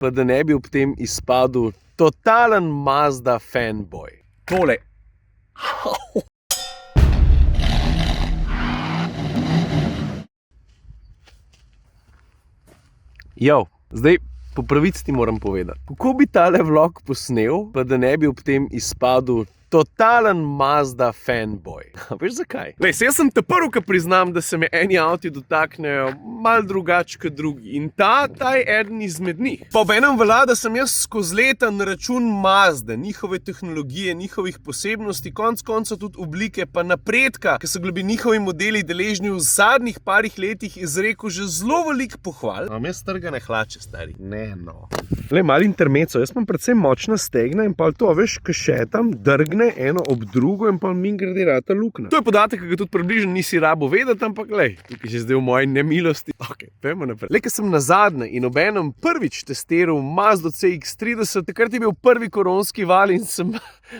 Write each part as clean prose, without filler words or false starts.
pa da ne bi ob tem izpadel totalen Mazda fanboy. Tole. Jo, zdaj po pravici ti moram povedati. Kako bi tale vlog posnel, pa da ne bi ob tem izpadel totalen Mazda fanboy. Veš zakaj? Lej, jaz sem ta prvi, ki priznam, da se me eni avti dotaknejo malo drugače kot drugi. In ta je eden izmed njih. Pa obenem velja, da sem jaz skozi leta na račun Mazde, njihove tehnologije, njihovih posebnosti, konec koncev tudi oblike, pa napredka, ki so bili njihovi modeli deležni v zadnjih parih letih, izrekel že zelo veliko pohval. Imam jaz strgane hlače, stari. Ne, no. Lej, malo intermeco. Jaz imam predvsem močna stegna in pa to, veš, ko šetam, drgne eno ob drugo in pa min grede rata luknja. To je podatek, ki ga tudi približno nisi rabo vedeti, ampak lej, tukaj že zdaj v moji nemilosti. Ok, pojmo naprej. Lej, ko sem nazadnje in obenem prvič testiral Mazdo CX-30, takrat je bil prvi koronski val in sem,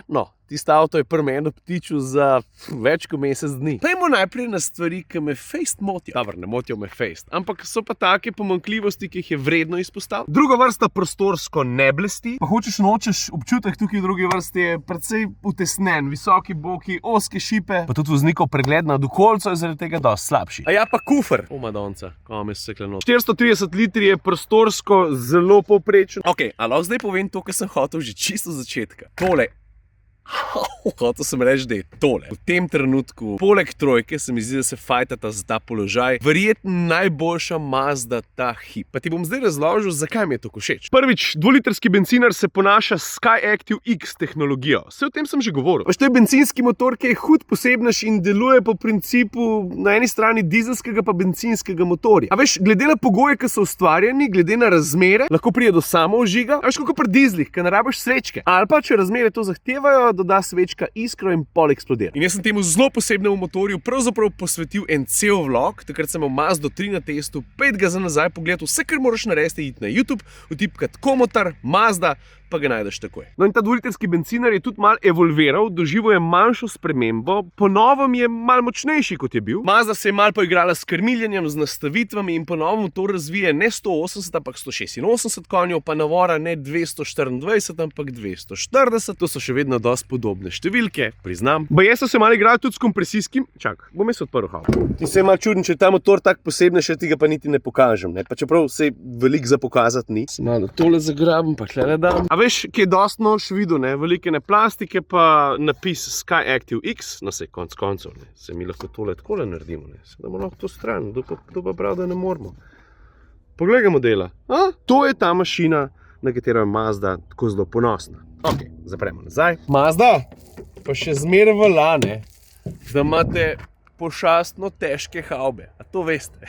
no, tisto avto je pri meni obtičil za več kot mesec dni. Pojmo najprej na stvari, ki me fejst motijo. Dobro, ne motijo me fejst, ampak so pa take pomanjkljivosti, ki jih je vredno izpostaviti. Druga vrsta prostorsko ne blesti, pa hočeš nočeš občutek tukaj v drugi vrsti je precej utesnen, visoki boki, ozke šipe, pa tudi voznikov pregled nad okolico je zaradi tega dosti slabši. A ja pa kufer. O madonca, ko me sekle noč. 430 litri je prostorsko zelo povprečen. Ok, a lahko zdaj povem to, kar sem hotel že čisto od začetka. Tole. Hotel sem reči, da je tole. V tem trenutku, poleg trojke, se mi zdi, da se fajtata za ta položaj, verjetno najboljša Mazda ta hip. Pa ti bom zdaj razložil, zakaj mi je to všeč. Prvič, 2-litrski bencinar se ponaša s SkyActiv X tehnologijo. Vse o tem sem že govoril. To je bencinski motor, ki je hud posebnež in deluje po principu na eni strani dizelskega pa bencinskega motorja. A veš, glede na pogoje, ki so ustvarjeni, glede na razmere, lahko pride do samoožiga. A veš, kako pri dizlih, ki ne rabiš svečke. Ali pa, če razmere to zahtevajo, doda svečka iskro in pol eksplodira. In jaz sem temu zelo posebnemu motorju pravzaprav posvetil en cel vlog, takrat sem imel Mazdo 3 na testu, 5 ga za nazaj pogledal, vse, kar moraš narediti, iti na YouTube, vtipkat komotar, Mazda, pa ga najdeš takoj. No in ta 2-litrski bencinar je tudi malo evolviral, doživel je manjšo spremembo, po novem je malo močnejši, kot je bil. Mazda se je malo poigrala s krmiljenjem, z nastavitvami in po novem to razvije ne 180, ampak 186 konjev, pa navora ne 224, ampak 240. To so še vedno dosti podobne številke, priznam. Baje so se malo igrali tudi s kompresijskim. Čak, bom jaz odprl hav. Ti se je malo čuden, če je ta motor tak posebne, še ti ga pa niti ne pokažem, ne? Pa čeprav se veliko za pokazati ni. Se malo tole zagrabim, pa tle dam. A veš, ki je dosti nož videl, ne? Velikene plastike, pa napis SkyActiv X, no se konc koncev, ne? Se mi lahko tole takole naredimo, ne? Se damo lahko to stran, to pa prav, da ne moramo. Poglej ga modela. A? To je ta mašina, na katero je Mazda tako zelo ponosna. Ok, zapremo nazaj. Mazda, pa še zmeraj velja, ne, da imate pošastno težke havbe. A to veste.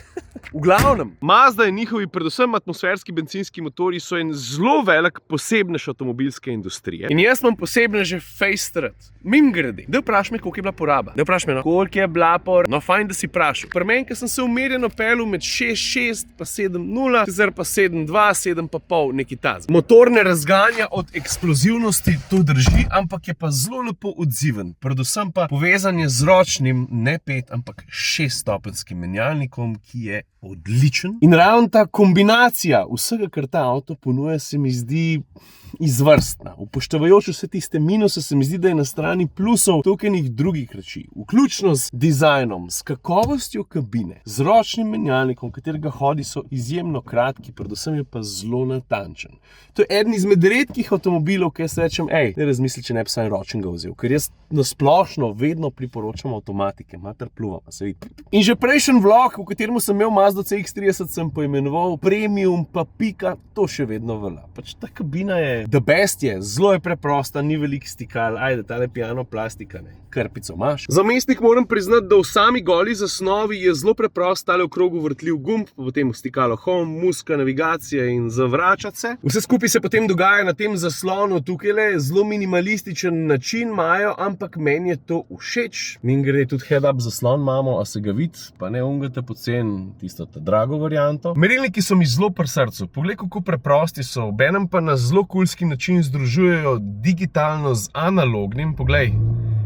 V glavnem, Mazda in njihovi predvsem atmosferski bencinski motorji so en zelo velik posebnež avtomobilske industrije. In jaz imam posebneže fejst rad. Mimogrede, da vprašaj me, koliko je bila poraba. Da vprašaj me, no, koliko je bila no, fajn, da si vprašal. Pri meni, ker sem se umerjeno pelil med 6,6 pa 7,0, sicer pa 7,2, 7,5, neki taz. Motor ne razganja od eksplozivnosti, to drži, ampak je pa zelo lepo odziven. Predvsem pa povezanje z ročnim, ne 5, ampak 6-stopenjskim menjalnikom, ki je odličen. In ravno ta kombinacija vsega, kar ta avto ponuja, se mi zdi izvrstna. Upoštevajoč vse tiste minuse, se mi zdi, da je na strani plusov toliko drugih reči. Vključno z dizajnom, s kakovostjo kabine, z ročnim menjalnikom, katerega hodi so izjemno kratki, predvsem je pa zelo natančen. To je eden izmed redkih avtomobilov, ki jaz rečem, ne razmisli, če ne bi sam ročnega vzel, ker jaz nasplošno vedno priporočam avtomatike, mater pluva, pa se vidi. In že prejšen vlog, v katerem sem imel Mazdo CX-30, sem poimenoval premium, pa pika, to še vedno velja. Pač ta kabina je the best je, zelo je preprosta, ni veliko stikal, ajde, tale piano plastika, ne, krpico imaš. Za mestnik moram priznati, da v sami goli zasnovi je zelo preprost tale v krogu vrtljiv gumb, potem stikalo home, muska, navigacija in zavračati se. Vse skupaj se potem dogaja na tem zaslonu tukajle, zelo minimalističen način imajo, ampak meni je to všeč. Mimogrede tudi head-up zaslon imamo, a se ga vidi, pa ne ungate pocen tisto ta drago varianto. Merilniki so mi zelo pri srcu, poglej, kako preprosti so, obenem pa na zelo kulski način združujejo digitalno z analognim. Poglej,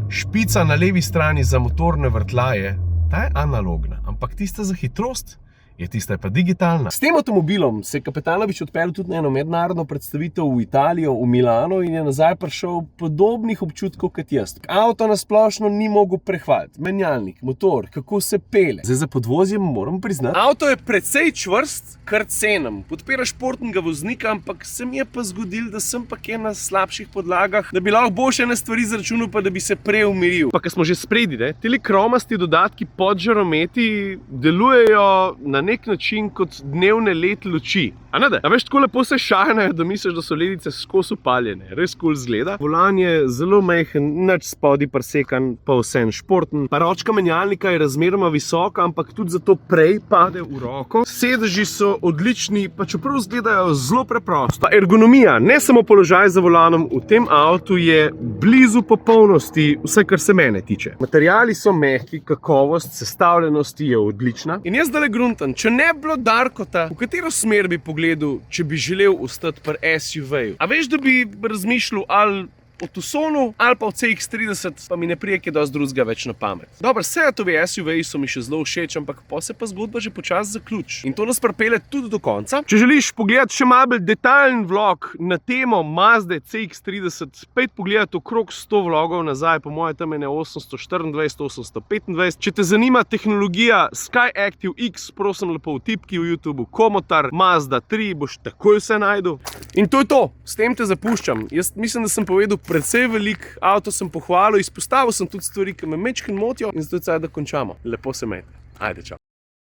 špica na levi strani za motorne vrtljaje, ta je analogna, ampak tista za hitrost tista je pa digitalna. S tem avtomobilom se je Kapetanovič odpeljal tudi na eno mednarodno predstavitev v Italijo, v Milano in je nazaj prišel podobnih občutkov kot jaz. Avto na splošno ni mogel prehvaliti. Menjalnik, motor, kako se pelje. Zdaj za podvozje moram priznati. Avto je precej čvrst, kar cenim. Podpira športnega voznika, ampak se mi je pa zgodilo, da sem pa kje na slabših podlagah, da bi lahko boljše ene stvari zračunal, pa da bi se prej umiril. Pa ko smo že spredi, teli kromasti dodatki pod žarometi delujejo na nek način kot dnevne LED luči. A veš, tako lepo se šajnajo, da misliš, da so ledice skozi upaljene. Res kul zgleda. Volan je zelo majhen, nič spodaj presekan, pa vseeno športen. Pa ročka menjalnika je razmeroma visoka, ampak tudi zato prej pade v roko. Sedeži so odlični, pa čeprav izgledajo zelo preprosto. Pa ergonomija, ne samo položaj za volanom, v tem avtu je blizu popolnosti, vse kar se mene tiče. Materiali so mehki, kakovost, sestavljenosti je odlična. In jaz zdaj gruntam, če ne bi bilo Darkota, v katero smer bi pogledal, če bi želel ostati pri SUV-ju. A veš, da bi razmišljal ali o Tucsonu ali pa o CX-30, pa mi ne prije kaj dosti drugega več na pamet. Dobro, Seatovi SUV-ji so mi še zelo všeč, ampak pa se pa zgodba že počasi zaključi. In to nas pripelje tudi do konca. Če želiš pogledati še malo bolj detajlen vlog na temo Mazde CX-30, pejt pogledati okrog 100 vlogov nazaj, po moje tam je 824, 825. Če te zanima tehnologija Skyactiv X, prosim lepo v tipki v YouTubeu, Komotar, Mazda 3, boš takoj vse najdel. In to je to, s tem te zapuščam. Jaz mislim, da sem povedal precej velik, avto sem pohvalil, izpostavil sem tudi stvari, ki me majčkeno motijo in zato je caj, da končamo. Lepo se imejte. Ajde, čau.